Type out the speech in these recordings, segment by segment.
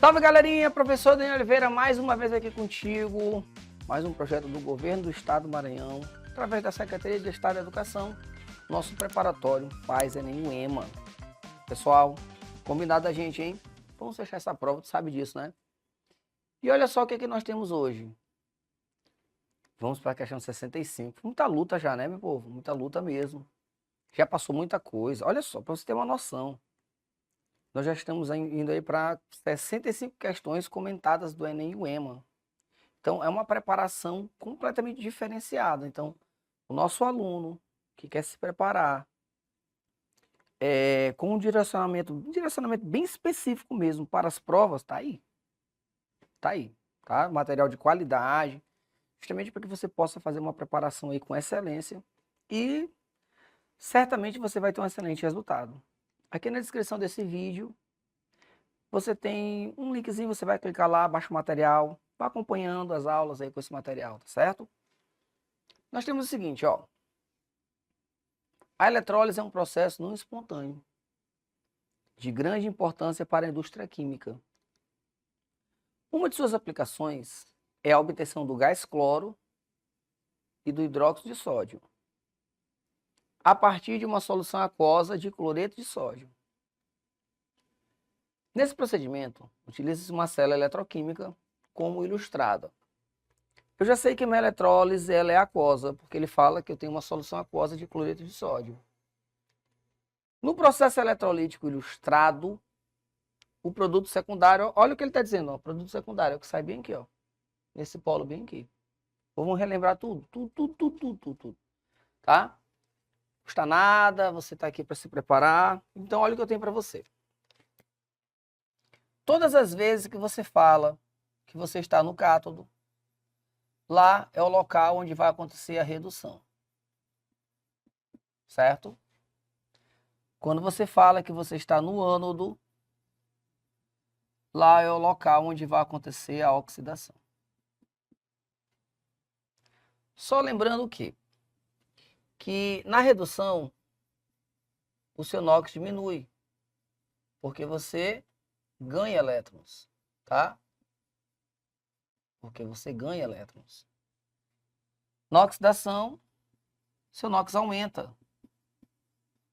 Salve, galerinha, professor Daniel Oliveira, mais uma vez aqui contigo, mais um projeto do Governo do Estado do Maranhão, através da Secretaria de Estado da Educação, nosso preparatório Faz Enem EMA. Pessoal, combinado a gente, hein? Vamos fechar essa prova, tu sabe disso, né? E olha só o que nós temos hoje. Vamos para a questão 65. Muita luta já, né, meu povo? Muita luta mesmo. Já passou muita coisa. Olha só, para você ter uma noção. Nós já estamos indo aí para 65 questões comentadas do Enem e o EMA. Então, é uma preparação completamente diferenciada. Então, o nosso aluno que quer se preparar com um direcionamento bem específico mesmo para as provas, tá aí. Tá aí, tá? Material de qualidade, justamente para que você possa fazer uma preparação aí com excelência e certamente você vai ter um excelente resultado. Aqui na descrição desse vídeo, você tem um linkzinho, você vai clicar lá, baixa o material, vai acompanhando as aulas aí com esse material, tá certo? Nós temos o seguinte, ó. A eletrólise é um processo não espontâneo, de grande importância para a indústria química. Uma de suas aplicações é a obtenção do gás cloro e do hidróxido de sódio, a partir de uma solução aquosa de cloreto de sódio. Nesse procedimento, utiliza-se uma célula eletroquímica como ilustrada. Eu já sei que a minha eletrólise ela é aquosa, porque ele fala que eu tenho uma solução aquosa de cloreto de sódio. No processo eletrolítico ilustrado, o produto secundário, olha o que ele está dizendo, ó, produto secundário, é o que sai bem aqui, ó, nesse polo bem aqui. Vamos relembrar tudo, tá? Não custa nada, você está aqui para se preparar. Então, olha o que eu tenho para você. Todas as vezes que você fala que você está no cátodo, lá é o local onde vai acontecer a redução. Certo? Quando você fala que você está no ânodo, lá é o local onde vai acontecer a oxidação. Só lembrando que na redução, o seu NOx diminui, porque você ganha elétrons, tá? Porque você ganha elétrons. Na oxidação, seu NOx aumenta,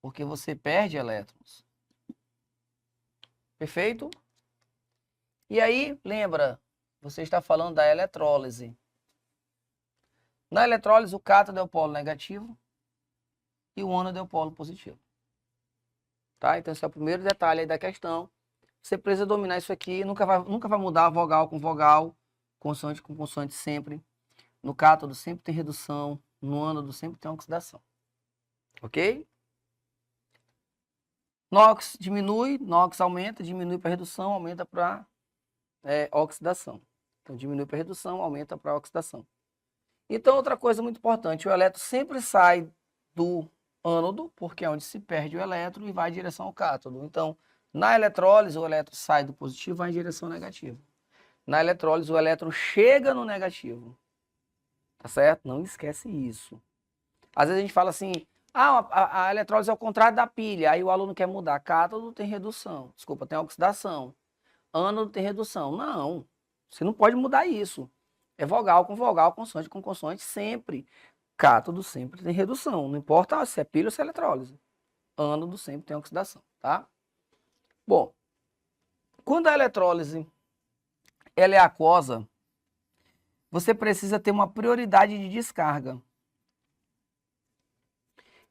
porque você perde elétrons. Perfeito? E aí, lembra, você está falando da eletrólise. Na eletrólise, o cátodo é o polo negativo e o ânodo é o polo positivo. Tá? Então, esse é o primeiro detalhe aí da questão. Você precisa dominar isso aqui, nunca vai mudar vogal com vogal, consoante com consoante sempre. No cátodo sempre tem redução, no ânodo sempre tem oxidação. Ok? NOx diminui, NOx aumenta, diminui para redução, aumenta para oxidação. Então, diminui para redução, aumenta para oxidação. Então, outra coisa muito importante, o elétron sempre sai do ânodo, porque é onde se perde o elétron e vai em direção ao cátodo. Então, na eletrólise, o elétron sai do positivo e vai em direção ao negativo. Na eletrólise, o elétron chega no negativo. Tá certo? Não esquece isso. Às vezes a gente fala assim, a eletrólise é o contrário da pilha, aí o aluno quer mudar. Cátodo tem redução, desculpa, tem oxidação. Ânodo tem redução. Não, você não pode mudar isso. É vogal com vogal, consoante com consoante, sempre. Cátodo sempre tem redução, não importa se é pilha ou se é eletrólise. Ânodo sempre tem oxidação, tá? Bom, quando a eletrólise ela é aquosa, você precisa ter uma prioridade de descarga.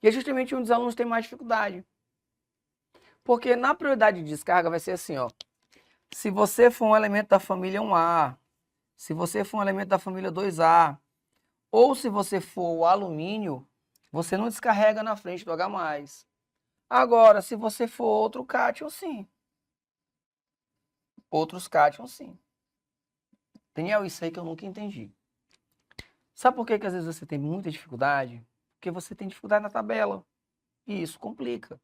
E é justamente onde os alunos têm mais dificuldade. Porque na prioridade de descarga vai ser assim, ó. Se você for um elemento da família 1A, se você for um elemento da família 2A, ou se você for o alumínio, você não descarrega na frente do H+. Agora, se você for outro cátion, sim. Outros cátions, sim. Daniel, isso aí que eu nunca entendi. Sabe por que às vezes você tem muita dificuldade? Porque você tem dificuldade na tabela. E isso complica.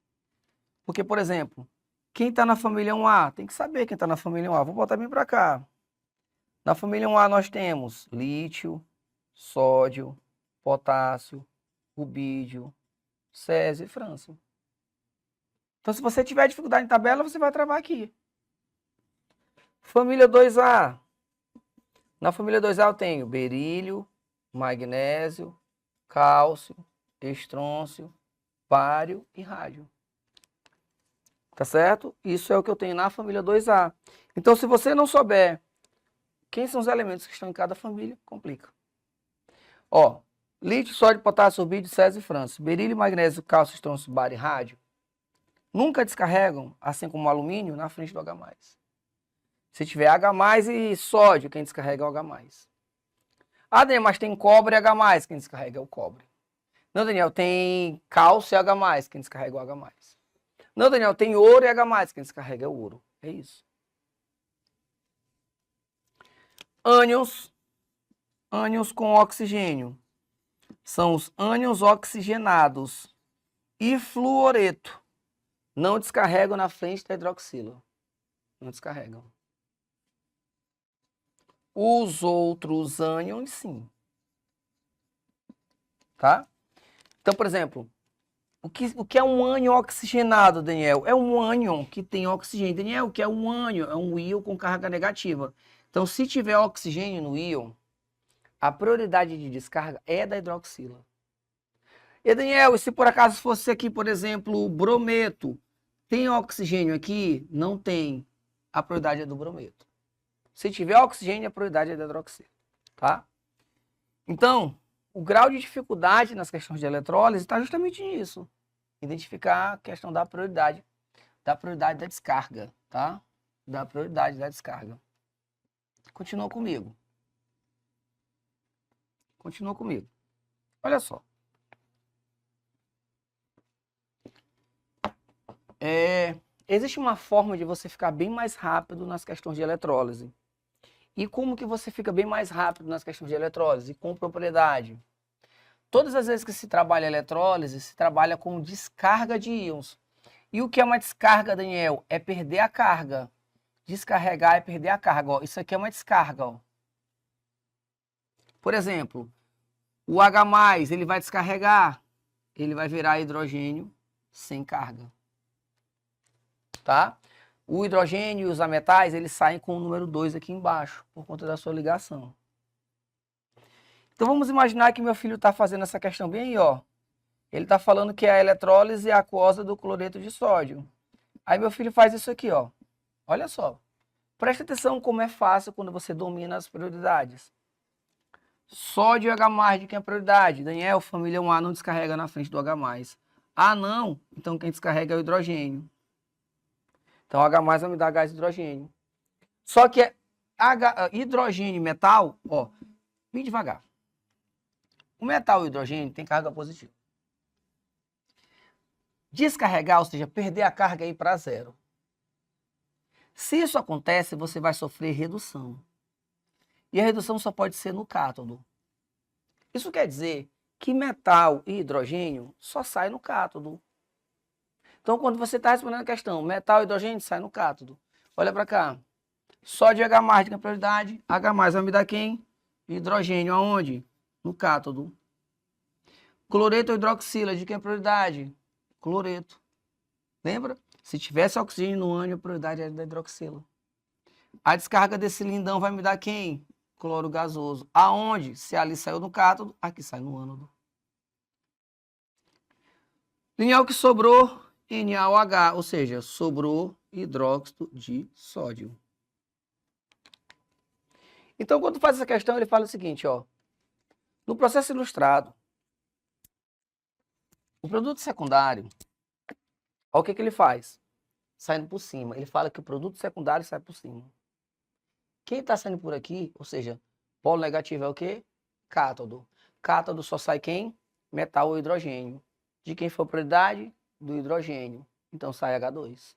Porque, por exemplo, quem está na família 1A, tem que saber quem está na família 1A. Vou botar bem para cá. Na família 1A nós temos lítio, sódio, potássio, rubídio, césio e frâncio. Então, se você tiver dificuldade em tabela, você vai travar aqui. Família 2A. Na família 2A eu tenho berílio, magnésio, cálcio, estrôncio, bário e rádio. Tá certo? Isso é o que eu tenho na família 2A. Então, se você não souber quem são os elementos que estão em cada família, complica. Ó, lítio, sódio, potássio, rubídio, césio e frâncio. Berílio, magnésio, cálcio, estrôncio, bário e rádio nunca descarregam, assim como o alumínio, na frente do H+. Se tiver H+, e sódio, quem descarrega é o H+. Ah, Daniel, mas tem cobre e H+, quem descarrega é o cobre. Não, Daniel, tem cálcio e H+, quem descarrega é o H+. Não, Daniel, tem ouro e H+, quem descarrega é o ouro. É isso. Ânions. Ânions com oxigênio. São os ânions oxigenados. E fluoreto. Não descarregam na frente da hidroxila. Não descarregam. Os outros ânions, sim. Tá? Então, por exemplo, o que é um ânion oxigenado, Daniel? É um ânion que tem oxigênio. Daniel, o que é um ânion? É um íon com carga negativa. Então, se tiver oxigênio no íon, a prioridade de descarga é da hidroxila. E, Daniel, se por acaso fosse aqui, por exemplo, o brometo, tem oxigênio aqui? Não tem. A prioridade é do brometo. Se tiver oxigênio, a prioridade é da hidroxila. Tá? Então, o grau de dificuldade nas questões de eletrólise está justamente nisso. Identificar a questão da prioridade da descarga, tá? Da prioridade da descarga. Continua comigo. Continua comigo. Olha só. Existe uma forma de você ficar bem mais rápido nas questões de eletrólise. E como que você fica bem mais rápido nas questões de eletrólise? Com propriedade. Todas as vezes que se trabalha eletrólise, se trabalha com descarga de íons. E o que é uma descarga, Daniel? É perder a carga. Descarregar é perder a carga. Ó. Isso aqui é uma descarga. Ó. Por exemplo, o H+, ele vai descarregar, ele vai virar hidrogênio sem carga. Tá? O hidrogênio e os ametais, eles saem com o número 2 aqui embaixo, por conta da sua ligação. Então vamos imaginar que meu filho está fazendo essa questão bem aí, ó. Ele está falando que a eletrólise é aquosa do cloreto de sódio. Aí meu filho faz isso aqui, ó. Olha só. Presta atenção como é fácil quando você domina as prioridades. Sódio e H+, de quem é a prioridade? Daniel, família 1A não descarrega na frente do H+. Ah, não? Então quem descarrega é o hidrogênio. Então H+ vai me dar gás hidrogênio. Só que hidrogênio e metal, ó, bem devagar. O metal e o hidrogênio tem carga positiva. Descarregar, ou seja, perder a carga aí para zero. Se isso acontece, você vai sofrer redução. E a redução só pode ser no cátodo. Isso quer dizer que metal e hidrogênio só sai no cátodo. Então, quando você está respondendo a questão, metal e hidrogênio sai no cátodo. Olha para cá. Sódio e H+, de quem é prioridade? H+ vai me dar quem? Hidrogênio, aonde? No cátodo. Cloreto ou hidroxila, de quem é prioridade? Cloreto. Lembra? Se tivesse oxigênio no ânion, a prioridade era da hidroxila. A descarga desse lindão vai me dar quem? Cloro gasoso. Aonde? Se ali saiu no cátodo, aqui sai no ânodo. Lineal que sobrou, NaOH, ou seja, sobrou hidróxido de sódio. Então, quando faz essa questão, ele fala o seguinte, ó. No processo ilustrado, o produto secundário, olha o que ele faz. Saindo por cima. Ele fala que o produto secundário sai por cima. Quem está saindo por aqui, ou seja, polo negativo é o quê? Cátodo. Cátodo só sai quem? Metal ou hidrogênio. De quem for prioridade? Do hidrogênio. Então sai H2.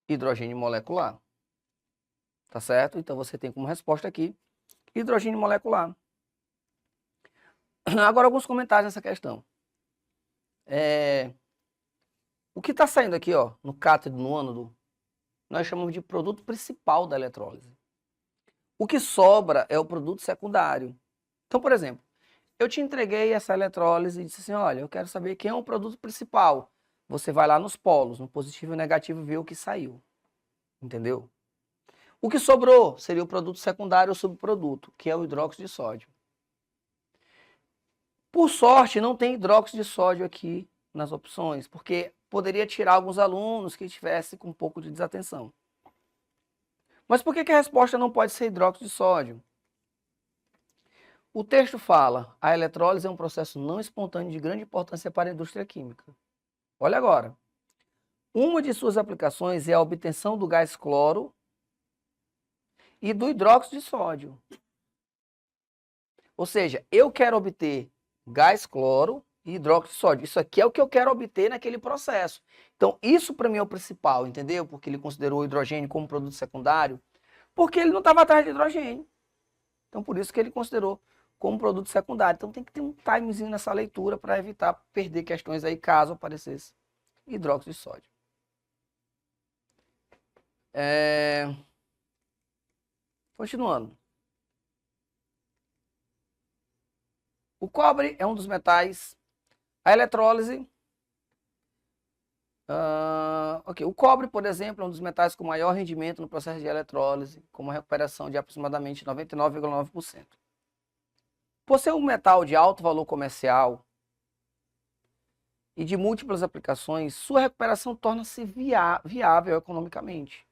Hidrogênio molecular. Tá certo? Então você tem como resposta aqui hidrogênio molecular. Agora alguns comentários nessa questão. O que está saindo aqui, ó, no cátodo e no ânodo, nós chamamos de produto principal da eletrólise. O que sobra é o produto secundário. Então, por exemplo, eu te entreguei essa eletrólise e disse assim, olha, eu quero saber quem é o produto principal. Você vai lá nos polos, no positivo e negativo, e vê o que saiu. Entendeu? O que sobrou seria o produto secundário ou subproduto, que é o hidróxido de sódio. Por sorte, não tem hidróxido de sódio aqui nas opções, porque poderia tirar alguns alunos que estivessem com um pouco de desatenção. Mas por que a resposta não pode ser hidróxido de sódio? O texto fala, a eletrólise é um processo não espontâneo de grande importância para a indústria química. Olha agora. Uma de suas aplicações é a obtenção do gás cloro e do hidróxido de sódio. Ou seja, eu quero obter gás cloro e hidróxido de sódio. Isso aqui é o que eu quero obter naquele processo. Então, isso para mim é o principal, entendeu? Porque ele considerou o hidrogênio como produto secundário, porque ele não estava atrás de hidrogênio. Então, por isso que ele considerou como produto secundário. Então, tem que ter um timezinho nessa leitura para evitar perder questões aí, caso aparecesse hidróxido de sódio. Continuando. O cobre é um dos metais. A eletrólise. O cobre, por exemplo, é um dos metais com maior rendimento no processo de eletrólise, com uma recuperação de aproximadamente 99,9%. Por ser um metal de alto valor comercial e de múltiplas aplicações, sua recuperação torna-se viável economicamente.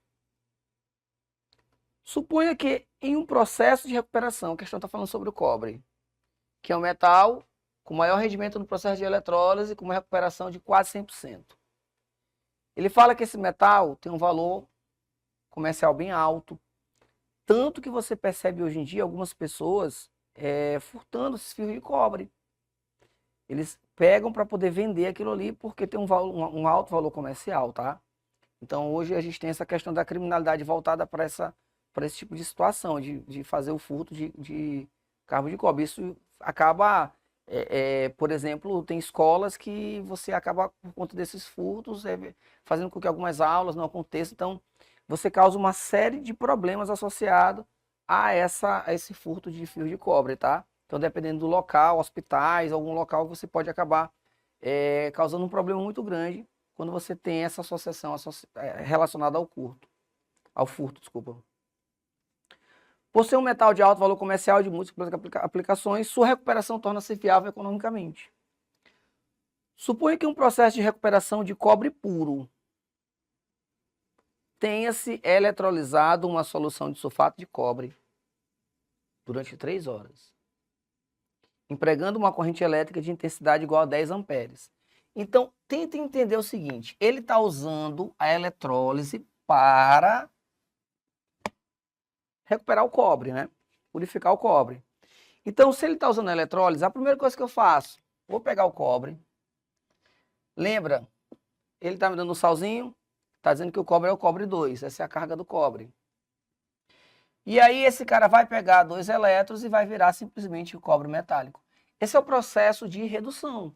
Suponha que em um processo de recuperação, a questão está falando sobre o cobre, que é um metal com maior rendimento no processo de eletrólise, com uma recuperação de quase 100%. Ele fala que esse metal tem um valor comercial bem alto, tanto que você percebe hoje em dia algumas pessoas furtando esses fios de cobre. Eles pegam para poder vender aquilo ali porque tem um alto valor comercial, tá? Então hoje a gente tem essa questão da criminalidade voltada para esse tipo de situação, de fazer o furto de carro de cobre. Isso acaba, por exemplo, tem escolas que você acaba, por conta desses furtos, fazendo com que algumas aulas não aconteçam. Então, você causa uma série de problemas associados a esse furto de fios de cobre, tá? Então, dependendo do local, hospitais, algum local, você pode acabar causando um problema muito grande quando você tem essa associação relacionada ao furto, desculpa. Por ser um metal de alto valor comercial e de múltiplas aplicações, sua recuperação torna-se viável economicamente. Suponha que um processo de recuperação de cobre puro tenha-se eletrolizado uma solução de sulfato de cobre durante 3 horas, empregando uma corrente elétrica de intensidade igual a 10 amperes. Então, tente entender o seguinte, ele está usando a eletrólise para recuperar o cobre, né? Purificar o cobre. Então, se ele está usando a eletrólise, a primeira coisa que eu faço, vou pegar o cobre. Lembra, ele está me dando um salzinho, está dizendo que o cobre é o cobre 2, essa é a carga do cobre. E aí esse cara vai pegar 2 elétrons e vai virar simplesmente o cobre metálico. Esse é o processo de redução.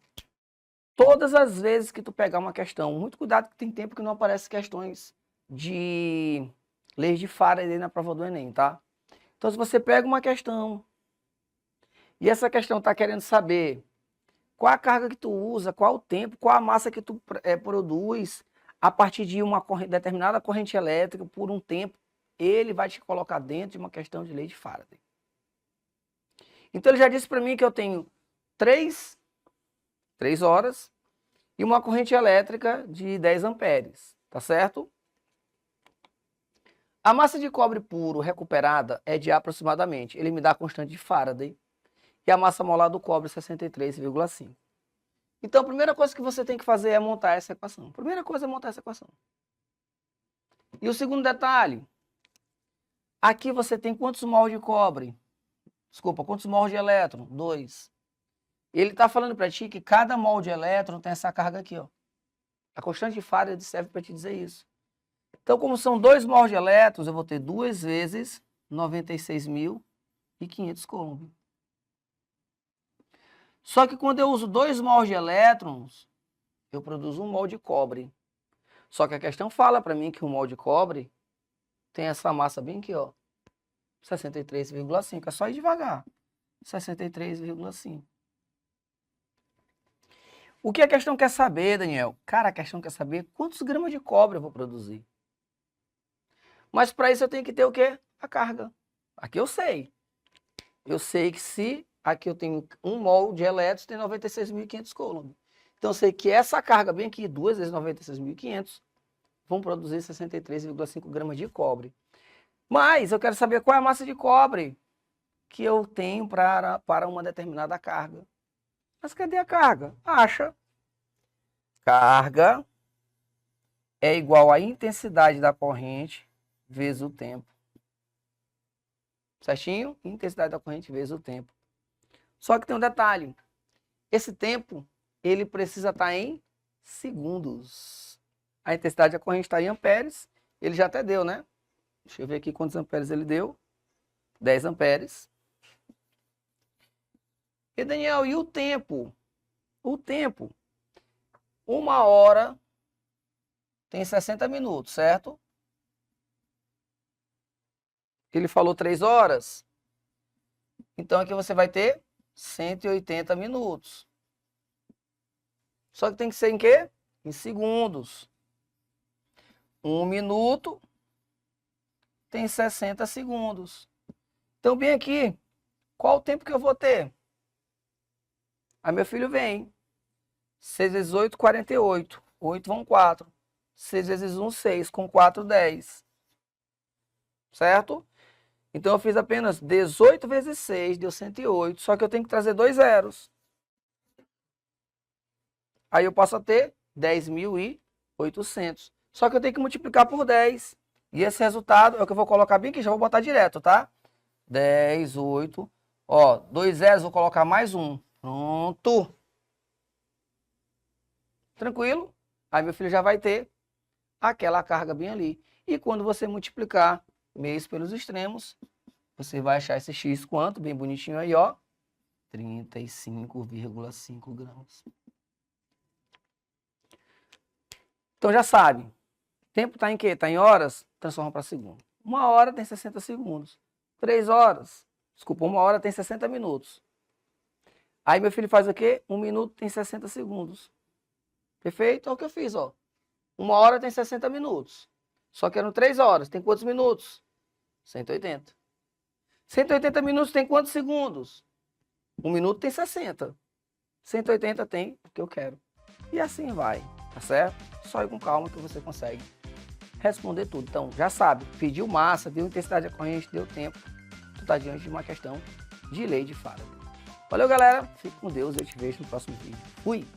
Todas as vezes que tu pegar uma questão, muito cuidado que tem tempo que não aparecem questões de leis de Faraday na prova do Enem, tá? Então, se você pega uma questão e essa questão está querendo saber qual a carga que tu usa, qual o tempo, qual a massa que tu produz a partir de uma determinada corrente elétrica por um tempo, ele vai te colocar dentro de uma questão de lei de Faraday. Então, ele já disse para mim que eu tenho 3 horas e uma corrente elétrica de 10 amperes, tá certo? A massa de cobre puro recuperada é de aproximadamente, ele me dá a constante de Faraday, e a massa molar do cobre 63,5. Então, a primeira coisa que você tem que fazer é montar essa equação. Primeira coisa é montar essa equação. E o segundo detalhe, aqui você tem quantos mols de cobre? Desculpa, quantos mols de elétron? 2. Ele está falando para ti que cada mol de elétron tem essa carga aqui, ó. A constante de Faraday serve para te dizer isso. Então, como são 2 mols de elétrons, eu vou ter 2 vezes 96.500 coulomb. Só que quando eu uso 2 mols de elétrons, eu produzo 1 mol de cobre. Só que a questão fala para mim que 1 mol de cobre tem essa massa bem aqui, ó, 63,5. É só ir devagar. 63,5. O que a questão quer saber, Daniel? Cara, a questão quer saber quantos gramas de cobre eu vou produzir. Mas para isso eu tenho que ter o quê? A carga. Aqui eu sei. Eu sei que se aqui eu tenho 1 mol de elétrons, tem 96.500 coulombs. Então eu sei que essa carga bem aqui, 2 vezes 96.500, vão produzir 63,5 gramas de cobre. Mas eu quero saber qual é a massa de cobre que eu tenho para uma determinada carga. Mas cadê a carga? Acha. Carga é igual à intensidade da corrente vezes o tempo. Certinho? Intensidade da corrente vezes o tempo. Só que tem um detalhe. Esse tempo, ele precisa estar em segundos. A intensidade da corrente está em amperes. Ele já até deu, né? Deixa eu ver aqui quantos amperes ele deu. 10 amperes. E Daniel, e o tempo? O tempo. 1 hora tem 60 minutos, certo? Ele falou 3 horas. Então aqui você vai ter 180 minutos. Só que tem que ser em quê? Em segundos. 1 minuto tem 60 segundos. Então, bem aqui, qual o tempo que eu vou ter? Aí meu filho vem. 6 vezes 8, 48. 8 vão 4. 6 vezes 1, 6. Com 4, 10. Certo? Então eu fiz apenas 18 vezes 6, deu 108. Só que eu tenho que trazer 2 zeros. Aí eu passo a ter 10.800. Só que eu tenho que multiplicar por 10. E esse resultado é o que eu vou colocar bem aqui, já vou botar direto, tá? 10, 8. Ó, 2 zeros, vou colocar mais 1. Pronto. Tranquilo? Aí meu filho já vai ter aquela carga bem ali. E quando você multiplicar meios pelos extremos, você vai achar esse x quanto? Bem bonitinho aí, ó. 35,5 gramas. Então já sabe. Tempo está em quê? Está em horas? Transforma para segundo. 1 hora tem 60 segundos. 3 horas. Desculpa, 1 hora tem 60 minutos. Aí meu filho faz o quê? 1 minuto tem 60 segundos. Perfeito? É o que eu fiz, ó. 1 hora tem 60 minutos. Só que eram 3 horas. Tem quantos minutos? 180. 180 minutos tem quantos segundos? 1 minuto tem 60. 180 tem o que eu quero. E assim vai, tá certo? Só ir com calma que você consegue responder tudo. Então, já sabe, pediu massa, deu intensidade da corrente, deu tempo. Tu tá diante de uma questão de lei de Faraday. Valeu, galera. Fique com Deus. Eu te vejo no próximo vídeo. Fui!